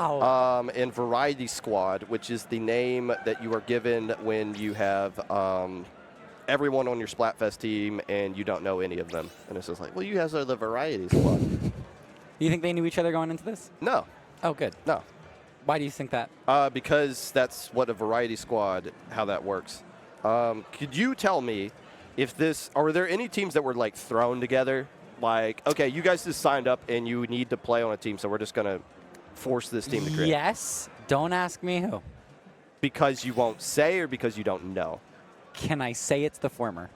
And Vari3ty Squad, which is the name that you are given when you have everyone on your Splatfest team and you don't know any of them. And it's just like, well, you guys are the Vari3ty Squad. You think they knew each other going into this? No. Oh, good. No. Why do you think that? Because that's what a Vari3ty Squad, how that works. Could you tell me if this, are there any teams that were like thrown together? Like, okay, you guys just signed up and you need to play on a team, so we're just going to force this team to create. Yes. Don't ask me who. Because you won't say or because you don't know? Can I say it's the former?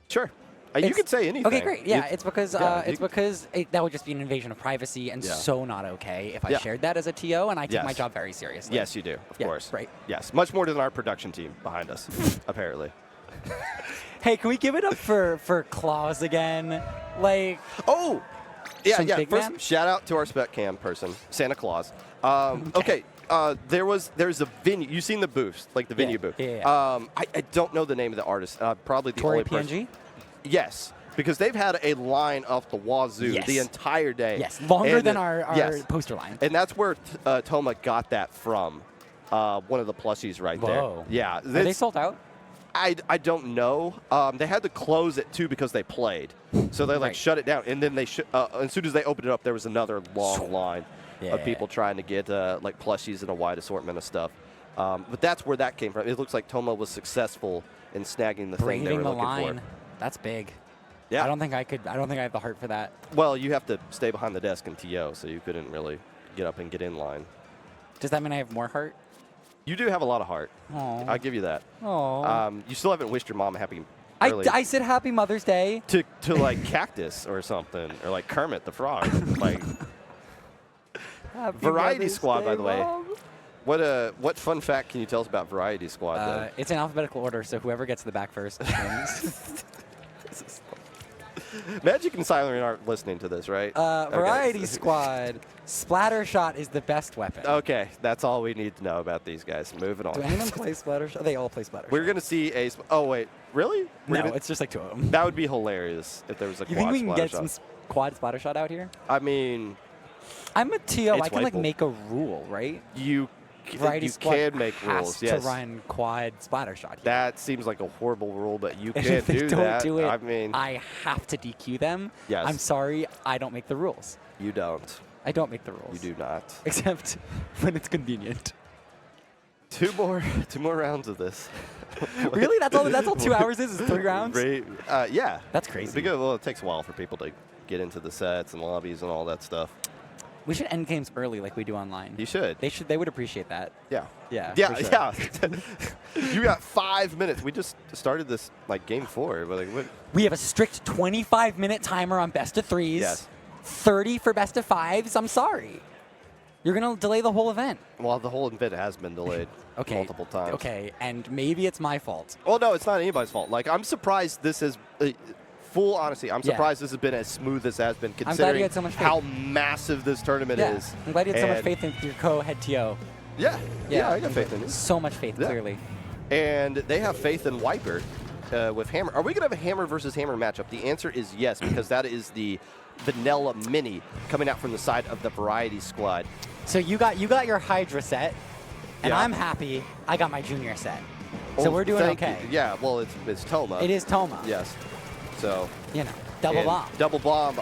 Sure. You can say anything. Okay, great. Yeah, it's because that would just be an invasion of privacy and Yeah. so not okay if I shared that as a TO, and I take my Yes. job very seriously. Yes, you do, of course. Right. Yes, much more than our production team behind us, apparently. Hey, can we give it up for Claus again? Like, Oh! Yeah, Some yeah. big First, man? shout out to our spec cam person, Santa Claus. Okay. There's a venue. You've seen the booth, like the venue booth. Yeah. I don't know the name of the artist. Probably the Tory only person. PNG? Yes, because they've had a line off the wazoo Yes. the entire day. Yes, longer And, than our yes. poster line. And that's where Toma got that from. One of the plushies right Whoa. there. Yeah. Are they sold out? I don't know. They had to close it too because they played, so they like Right. shut it down. And then they as soon as they opened it up, there was another long line Yeah. of people trying to get like plushies and a wide assortment of stuff. But that's where that came from. It looks like Toma was successful in snagging the thing they Braving were the looking line. for. That's big. Yeah. I don't think I could. I don't think I have the heart for that. Well, you have to stay behind the desk in TO, so you couldn't really get up and get in line. Does that mean I have more heart? You do have a lot of heart. Oh. I'll give you that. Oh. You still haven't wished your mom a happy early I said Happy Mother's Day. to like Cactus or something, or like Kermit the Frog. Like Happy Vari3ty Mother's Squad, Day, by the way. Mom. What fun fact can you tell us about Vari3ty Squad? Then? It's in alphabetical order, so whoever gets to the back first wins. Magic and Silent aren't listening to this, right? Vari3ty Squad. Splattershot is the best weapon. Okay, that's all we need to know about these guys. Moving on. Do anyone play Splattershot? They all play Splattershot. We're gonna see a. Oh wait, really? No, it's just like two of them. That would be hilarious if there was a You quad think we can get Splattershot. some quad Splattershot out here? I mean, I'm a TO. It's I can like Whitepool. make a rule, right? you Vari3ty Squad can make has rules. to Yes. run quad Splattershot here. That seems like a horrible rule, but you And can't if they do don't that. do it, I mean, I have to DQ them. Yes. I'm sorry, I don't make the rules. you don't. I don't make the rules. You do not. Except when it's convenient. Two more rounds of this. Really? That's all 2 hours is 3 rounds? Yeah. That's crazy. Because, well, it takes a while for people to get into the sets and lobbies and all that stuff. We should end games early like we do online. You should. They would appreciate that. Yeah. Yeah. Yeah, for sure. yeah. You got 5 minutes. We just started this like game 4. But like, what? We have a strict 25-minute timer on best of threes. Yes. 30 for best of fives. I'm sorry. You're going to delay the whole event. Well, the whole event has been delayed Okay. multiple times. Okay, and maybe it's my fault. Well, no, it's not anybody's fault. Like, I'm surprised this is. Full honesty, I'm surprised this has been as smooth as it has been, glad you considering had so much faith. how massive this tournament Yeah. is. I'm glad you had so much And- faith in your co-head TO. Yeah, I got faith in you. So much faith, Yeah. clearly. And they have faith in Wiper with Hammer. Are we going to have a Hammer versus Hammer matchup? The answer is yes, because that is the Vanilla Mini coming out from the side of the Vari3ty Squad. So you got your Hydra set, and Yeah. I'm happy I got my Junior set. So Oh, we're doing thank okay. you. Yeah, well, it's Toma. It is Toma. Yes. So. You know, double and bomb. Double bomb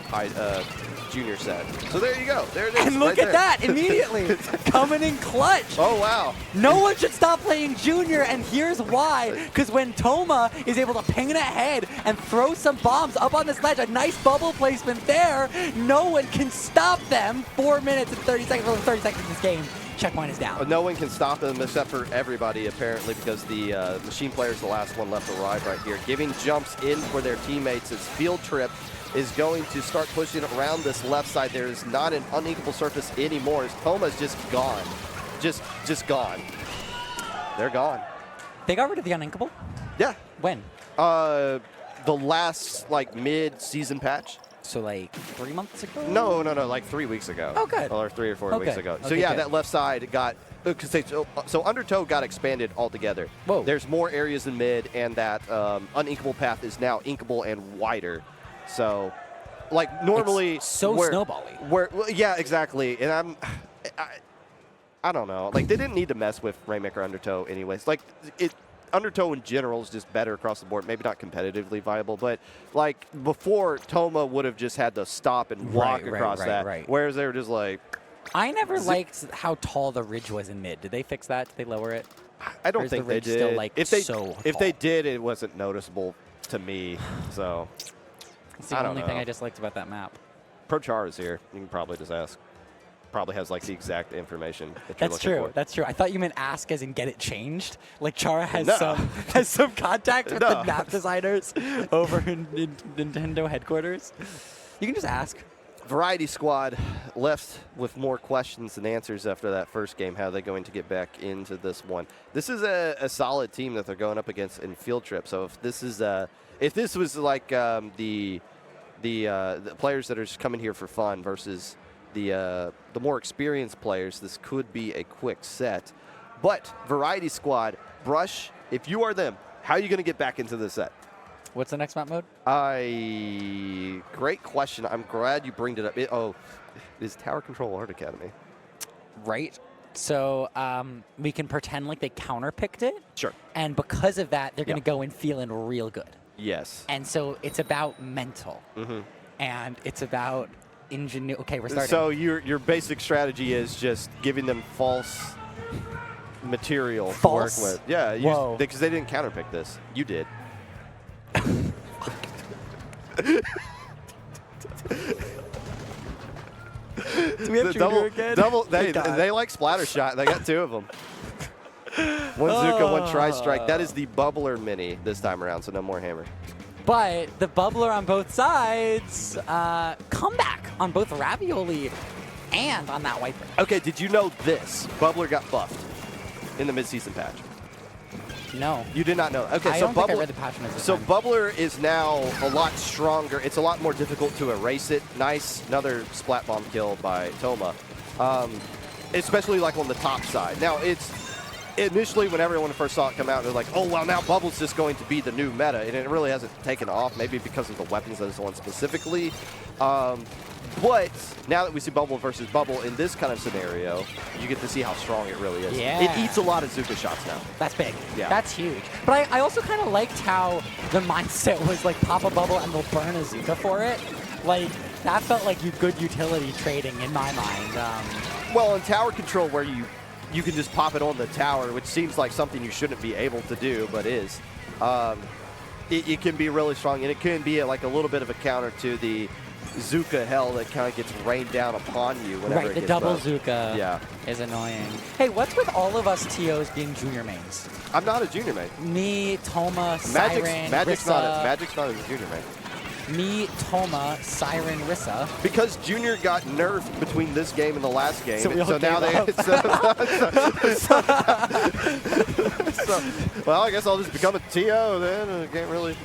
Junior set. So there you go. There it is. And look right at there. that, immediately. Coming in clutch. Oh, wow. No one should stop playing Junior, and here's why. Because when Toma is able to ping it ahead and throw some bombs up on this ledge, a nice bubble placement there, no one can stop them. 4 minutes and 30 seconds, only 30 seconds in this game. Checkpoint is down. No one can stop them except for everybody, apparently, because the machine player is the last one left alive right here. Giving jumps in for their teammates as Field Trip is going to start pushing around this left side. There is not an unequal surface anymore as Toma's just gone. Just gone. They're gone. They got rid of the uninkable? Yeah. When? The last, like, mid-season patch. So like 3 months ago? No, like 3 weeks ago. Oh, good. Or 3 or 4 weeks ago. So Okay, yeah, good. that left side got, so Undertow got expanded altogether. Whoa. There's more areas in mid, and that uninkable path is now inkable and wider. So, like normally, It's so snowbally. Well, yeah, exactly. And I don't know. Like, they didn't need to mess with Rainmaker Undertow anyways. Like, Undertow in general is just better across the board. Maybe not competitively viable, but like before, Toma would have just had to stop and walk across that. Whereas they were just like. I never liked how tall the ridge was in mid. Did they fix that? Did they lower it? I don't think they did. Still, like, if they did, it wasn't noticeable to me. So it's the only thing I disliked about that map. Pro Char is here. You can probably just ask. Probably has like the exact information that you're That's looking true. for. That's true. I thought you meant ask as in get it changed. Like Chara has some contact with the map designers over in Nintendo headquarters. You can just ask. Vari3ty Squad left with more questions than answers after that first game. How are they going to get back into this one? This is a solid team that they're going up against in Field Trip. So if this was like the players that are just coming here for fun versus the more experienced players, this could be a quick set. But Vari3ty Squad, Brush, if you are them, how are you going to get back into the set? What's the next map mode? Great question. I'm glad you bring it up. Is Tower Control Art Academy? Right. So we can pretend like they counterpicked it. Sure. And because of that, they're going to go in feeling real good. Yes. And so it's about mental. And it's about ingenuity. Okay, we're starting. So your basic strategy is just giving them false material to work with. Yeah. Because they didn't counterpick this. You did. Do we have Junior again? They like splatter shot. They got 2 of them. One Zuka, one Tri-Strike. That is the Bubbler mini this time around, so no more hammer. But the Bubbler on both sides, comeback on both Ravioli and on that Wiper. Okay, did you know this? Bubbler got buffed in the mid-season patch. No. You did not know. Okay, I don't think I read the patch notes. So Bubbler is now a lot stronger. It's a lot more difficult to erase it. Nice, another splat bomb kill by Toma. Especially like on the top side. Now it's initially when everyone first saw it come out, they're like, oh well, now Bubble's just going to be the new meta, and it really hasn't taken off. Maybe because of the weapons that it's on specifically. But now that we see Bubble versus Bubble in this kind of scenario, you get to see how strong it really is. Yeah. It eats a lot of Zuka shots now. That's big. Yeah. That's huge. But I also kind of liked how the mindset was like pop a Bubble and they'll burn a Zuka for it. Like, that felt like good utility trading in my mind. Well, in tower control where you can just pop it on the tower, which seems like something you shouldn't be able to do, but is. It can be really strong, and it can be like a little bit of a counter to the Zuka hell that kind of gets rained down upon you whenever it gets the double buffed. Zuka is annoying. Hey, what's with all of us TOs being junior mains? I'm not a junior main. Me, Toma, Siren, Magic's Rissa. Magic's not a junior main. Me, Toma, Siren, Rissa. Because Junior got nerfed between this game and the last game, so now they. Well, I guess I'll just become a TO then. I can't really.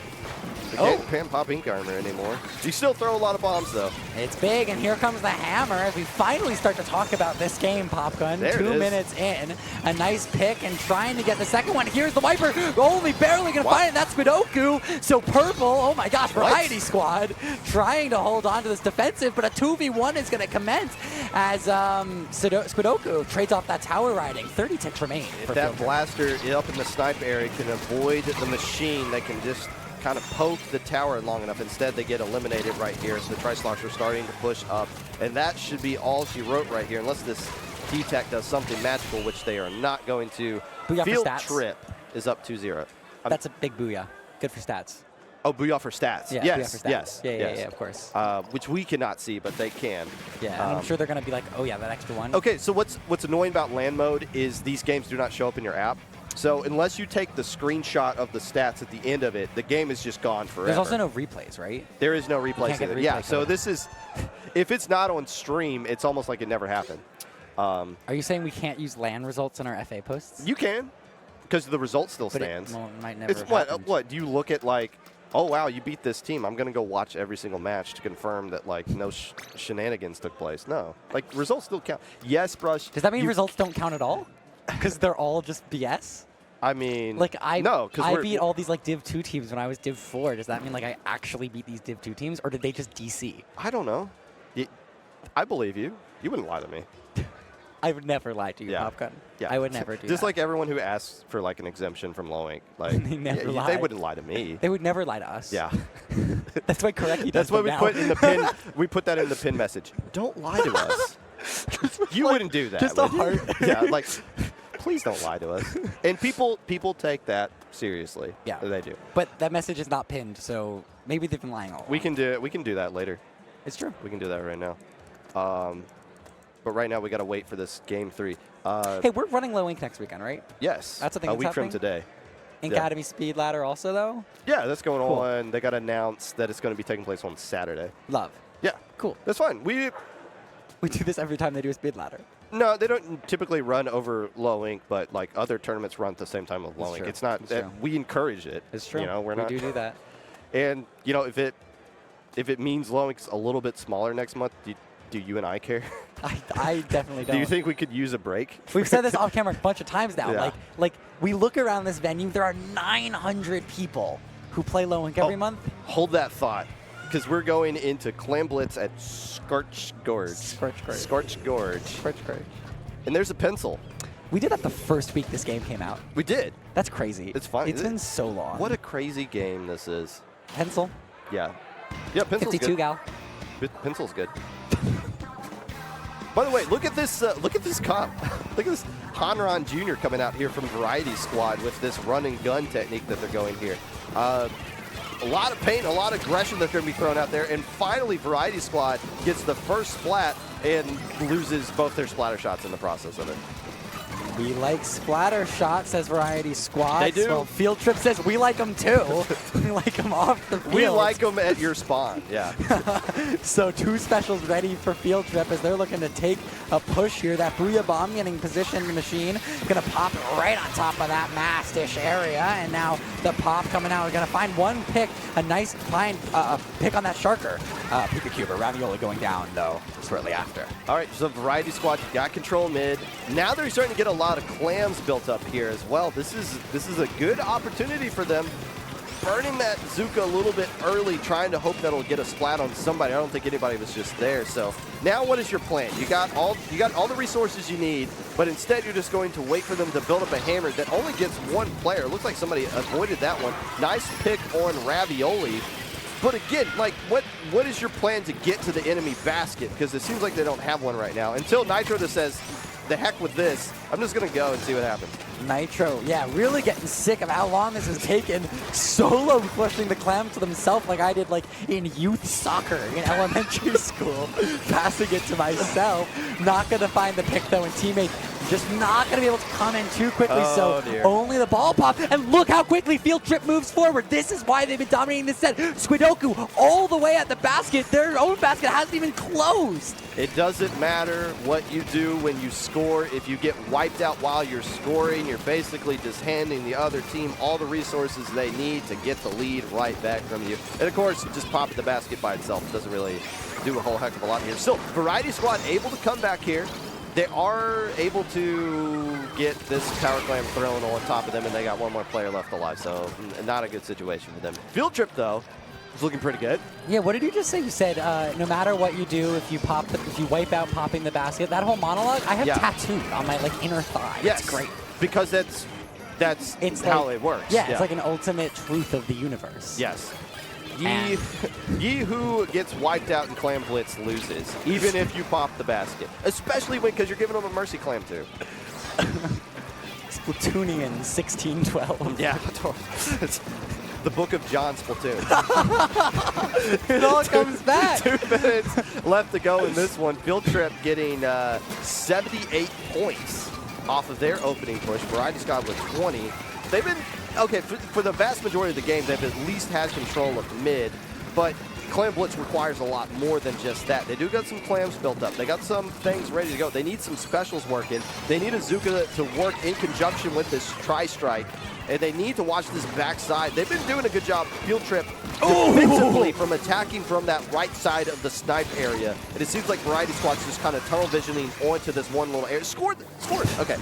Can't pop ink armor anymore. You still throw a lot of bombs though. It's big, and here comes the hammer as we finally start to talk about this game, Popgun. 2 minutes in. A nice pick and trying to get the second one. Here's the Wiper. Only barely going to find it. That's Squidoku. So purple. Oh my gosh, Vari3ty Squad trying to hold on to this defensive, but a 2v1 is going to commence as Squidoku trades off that tower riding. 30 ticks remain. If that blaster up in the snipe area can avoid the machine, they can just kind of poke the tower long enough. Instead, they get eliminated right here. So the Tri-Slosh are starting to push up. And that should be all she wrote right here, unless this T-Tech does something magical, which they are not going to. Booyah Field for stats. Trip is up 2-0. That's a big booyah. Good for stats. Oh, booyah for stats. Yeah, yes, booyah for stats. yes. Yeah, of course. Which we cannot see, but they can. Yeah, and I'm sure they're going to be like, oh yeah, that extra one. Okay, so what's annoying about land mode is these games do not show up in your app. So unless you take the screenshot of the stats at the end of it, the game is just gone forever. There's also no replays, right? There is no replays. Yeah, so this is, if it's not on stream, it's almost like it never happened. Are you saying we can't use LAN results in our FA posts? You can, because the result still stands. It might never have what? Do you look at like, oh wow, you beat this team. I'm going to go watch every single match to confirm that like no shenanigans took place. No, like results still count. Yes, Brush. Does that mean results don't count at all? Because they're all just BS? I mean, like I beat all these like Div 2 teams when I was Div 4. Does that mean like I actually beat these Div 2 teams, or did they just DC? I don't know. I believe you. You wouldn't lie to me. I would never lie to you, Popgun. Yeah. I would never do Just that. like everyone who asks for like an exemption from low ink, like They never they lie. wouldn't lie to me. They would never lie to us. Yeah. That's why Correcty does That's what we now. put in the pin. We put that in the pin message. Don't lie to us. You wouldn't do that. Just a would you? heart. Yeah, like please don't lie to us. And people take that seriously. Yeah. They do. But that message is not pinned, so maybe they've been lying all along. We can do that later. It's true. We can do that right now. But right now we got to wait for this game 3. Hey, we're running low ink next weekend, right? Yes. That's a thing A that's week from happening? today. Academy Speed Ladder also, though? Yeah, that's going Cool. on. They got announced that it's going to be taking place on Saturday. Love. Yeah. Cool. That's fine. We do this every time they do a Speed Ladder. No, they don't typically run over low ink, but like other tournaments run at the same time with low It's ink. true. It's not. It's true. We encourage it. It's true. You know, we're not. We do that. And you know, if it means low ink's a little bit smaller next month, do you and I care? I definitely don't. Do you think we could use a break? We've said this off camera a bunch of times now. Yeah. Like we look around this venue, there are 900 people who play low ink every month. Hold that thought, because we're going into Clam Blitz at Scorch Gorge. Scorch Gorge. Scorch Gorge. Scorch Gorge. And there's a pencil. We did that the first week this game came out. We did. That's crazy. It's fun. It's been so long. What a crazy game this is. Pencil. Yeah. Yeah, pencil's 52 good. gal. Pencil's good. By the way, look at this cop. Look at this Hanron Jr. coming out here from Vari3ty Squad with this run and gun technique that they're going here. A lot of paint, a lot of aggression that's going to be thrown out there. And finally, Vari3ty Squad gets the first splat and loses both their splatter shots in the process of it. We like splatter shots, says Vari3ty Squad. They do. Well, Field Trip says we like them too. We like them off the field. We like them at your spawn, yeah. So 2 specials ready for Field Trip as they're looking to take a push here. That Booyah Bomb getting positioned machine. Going to pop right on top of that mast-ish area. And now the pop coming out. We're going to find one pick. A nice fine pick on that Sharker. Pika-Cuber. Ravioli going down, though, shortly after. All right, so Vari3ty Squad got control mid. Now they're starting to get a lot of clams built up here as well. This is a good opportunity for them. Burning that Zuka a little bit early, trying to hope that'll get a splat on somebody. I don't think anybody was just there. So now what is your plan? You got all the resources you need, but instead you're just going to wait for them to build up a hammer that only gets one player. Looks like somebody avoided that one. Nice pick on Ravioli. But again, like, what is your plan to get to the enemy basket? Because it seems like they don't have one right now. Until Nitro just says, the heck with this, I'm just going to go and see what happens. Nitro, yeah, really getting sick of how long this has taken. Solo pushing the clam to themselves like I did like in youth soccer in elementary school. Passing it to myself. Not going to find the pick though, and teammate just not going to be able to come in too quickly. Oh, so dear. only the ball pop. And look how quickly Field Trip moves forward. This is why they've been dominating this set. Squidoku all the way at the basket. Their own basket hasn't even closed. It doesn't matter what you do when you score. If you get wiped out while you're scoring, you're basically just handing the other team all the resources they need to get the lead right back from you. And of course, just popping the basket by itself doesn't really do a whole heck of a lot here. Still, Vari3ty Squad able to come back here. They are able to get this power clam thrown on top of them, and they got one more player left alive, so not a good situation for them. Field Trip, though, is looking pretty good. Yeah, what did you just say? You said no matter what you do, if you wipe out popping the basket, that whole monologue, I have tattooed on my like inner thigh. Yes, It's great. Because it's how like, it works. Yeah, it's like an ultimate truth of the universe. Yes. Ye who gets wiped out in Clam Blitz loses, even if you pop the basket. Especially because you're giving them a Mercy Clam too. Splatoonian 1612. Yeah, it's the Book of John Splatoon. It all comes back. 2 minutes left to go in this one. Field Trip getting 78 points off of their opening push. Vari3ty Squad with 20. They've been, okay, for the vast majority of the game, they've at least had control of mid, but Clam Blitz requires a lot more than just that. They do got some clams built up. They got some things ready to go. They need some specials working. They need a Zuka to work in conjunction with this tri-strike, and they need to watch this backside. They've been doing a good job, Field Trip, defensively from attacking from that right side of the snipe area. And it seems like Vari3ty Squad's just kind of tunnel visioning onto this one little area. Scored! Okay.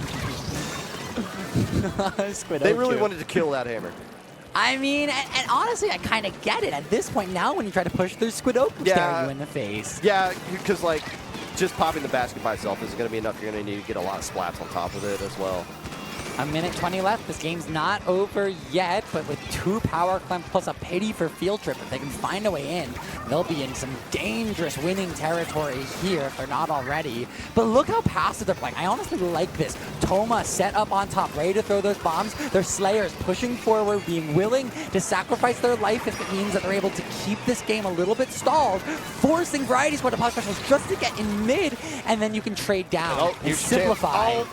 They really wanted to kill that hammer. I mean, and honestly, I kind of get it. At this point now, when you try to push through Squidoku staring you in the face. Yeah, because, like, just popping the basket by itself isn't going to be enough. You're going to need to get a lot of splats on top of it as well. A minute 20 left. This game's not over yet, but with 2 power clamps plus a pity for Field Trip, if they can find a way in, they'll be in some dangerous winning territory here if they're not already. But look how passive they're playing. I honestly like this. Toma set up on top, ready to throw those bombs. Their Slayers pushing forward, being willing to sacrifice their life if it means that they're able to keep this game a little bit stalled, forcing Vari3ty Squad to pop specials just to get in mid, and then you can trade down and simplify.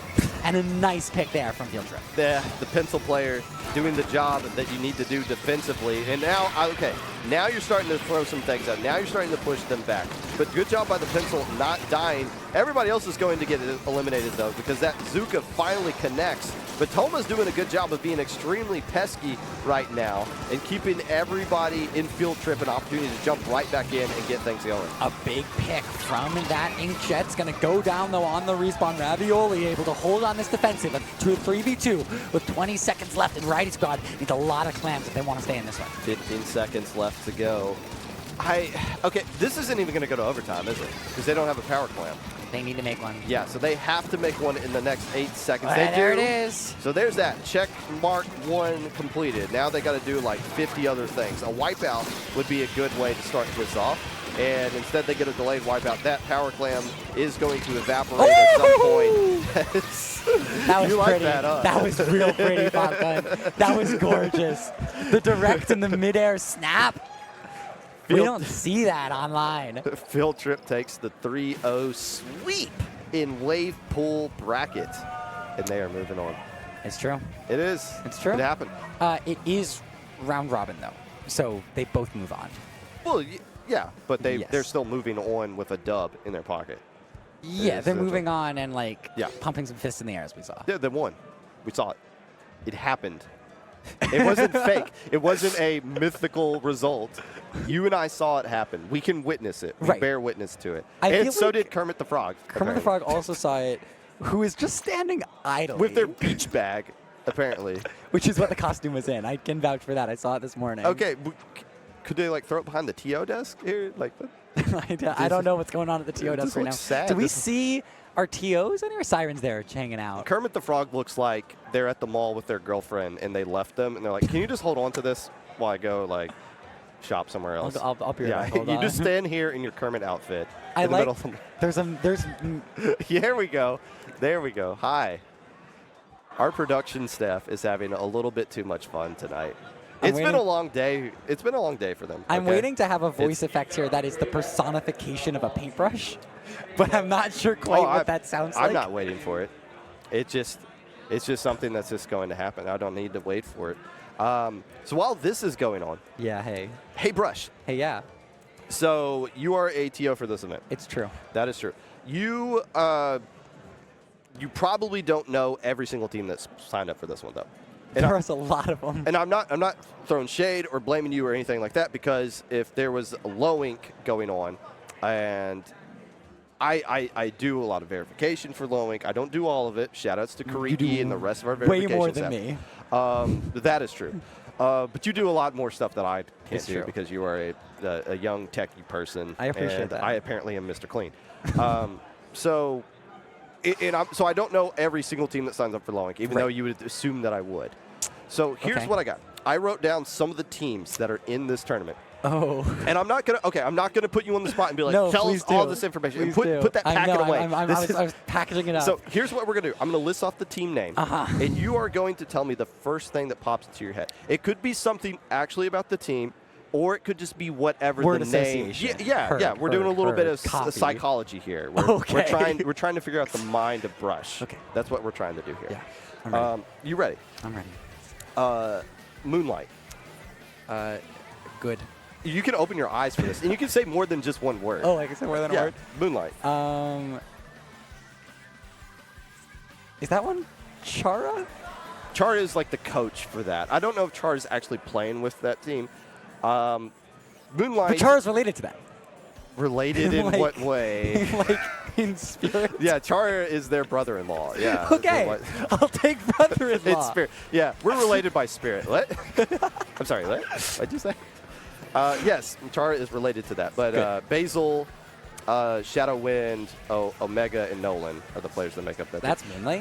And a nice pick there from Field Trip. The pencil player doing the job that you need to do defensively. And now, okay, now you're starting to throw some things out. Now you're starting to push them back. But good job by the pencil not dying. Everybody else is going to get eliminated, though, because that Zuka finally connects. But Toma's doing a good job of being extremely pesky right now and keeping everybody in Field Trip an opportunity to jump right back in and get things going. A big pick from that Inkjet's going to go down, though, on the respawn. Ravioli able to hold on this defensive. A 3v2 with 20 seconds left, and Vari3ty Squad needs a lot of clams if they want to stay in this one. 15 seconds left to go. Okay, this isn't even going to go to overtime, is it? Because they don't have a power clamp. They need to make one. Yeah, so they have to make one in the next 8 seconds. There it is. So there's that. Check mark 1 completed. Now they got to do like 50 other things. A wipeout would be a good way to start this off. And instead they get a delayed wipeout. That power clam is going to evaporate at some point. That was you pretty. Like that, huh? That was real pretty, Popgun. That was gorgeous. The direct in the midair snap. We don't see that online. Field Trip takes the 3-0 sweep in wave pool bracket, and they are moving on. It's true. It is. It's true. It happened. It is round robin, though, so they both move on. Well, yeah, but they're still moving on with a dub in their pocket. Yeah, they're moving on and pumping some fists in the air, as we saw. Yeah, they won. We saw it. It happened. It wasn't fake. It wasn't a mythical result. You and I saw it happen. We can witness it. We bear witness to it. And so did Kermit the Frog. Kermit the Frog also saw it, who is just standing idly. With their beach bag, apparently. Which is what the costume was in. I can vouch for that. I saw it this morning. Okay. Could they throw it behind the TO desk here? I don't know what's going on at the TO desk right now. Sad. Do we see our TOs and our Sirens there hanging out? Kermit the Frog looks like they're at the mall with their girlfriend and they left them and they're like, can you just hold on to this while I go shop somewhere else? I'll be right back. You just stand here in your Kermit outfit. There's Here we go. There we go. Hi. Our production staff is having a little bit too much fun tonight. It's been a long day. It's been a long day for them. I'm waiting to have a voice effect here that is the personification of a paintbrush, but I'm not sure quite what that sounds like. I'm not waiting for it. It's just something that's just going to happen. I don't need to wait for it. So while this is going on. Yeah, hey. Hey, Brush. Hey, yeah. So you are a TO for this event. It's true. That is true. You probably don't know every single team that's signed up for this one, though. And there's a lot of them. And I'm not throwing shade or blaming you or anything like that, because if there was a low ink going on, and I do a lot of verification for low ink. I don't do all of it. Shoutouts to Kariki and the rest of our verification way more staff. than me. That is true. But you do a lot more stuff that I can't do true. because you are a young techie person. I appreciate that. I apparently am Mr. Clean. So I don't know every single team that signs up for low ink, even though you would assume that I would. So here's what I got. I wrote down some of the teams that are in this tournament. Oh. And I'm not gonna put you on the spot and be like, tell us all this information. Put that packet away. I was packaging it up. So here's what we're gonna do. I'm gonna list off the team name, and you are going to tell me the first thing that pops into your head. It could be something actually about the team, or it could just be whatever Word the name. association. Yeah. We're doing a little bit of psychology here. We're trying to figure out the mind of Brush. Okay. That's what we're trying to do here. Yeah. I'm ready. You ready? I'm ready. Moonlight. Good. You can open your eyes for this, and you can say more than just one word. Oh, I can say more than a word? Moonlight. Is that one Chara? Chara is like the coach for that. I don't know if Chara is actually playing with that team. Moonlight. But Chara's related to that. Related in what way? Like in spirit? Yeah, Chara is their brother-in-law. Yeah. Okay, I'll take brother-in-law. It's spirit. Yeah, we're related by spirit. What? I'm sorry, what? What'd you say? Yes, Chara is related to that. But Basil, Shadow Wind, Omega, and Nolan are the players that make up that. That's min lane?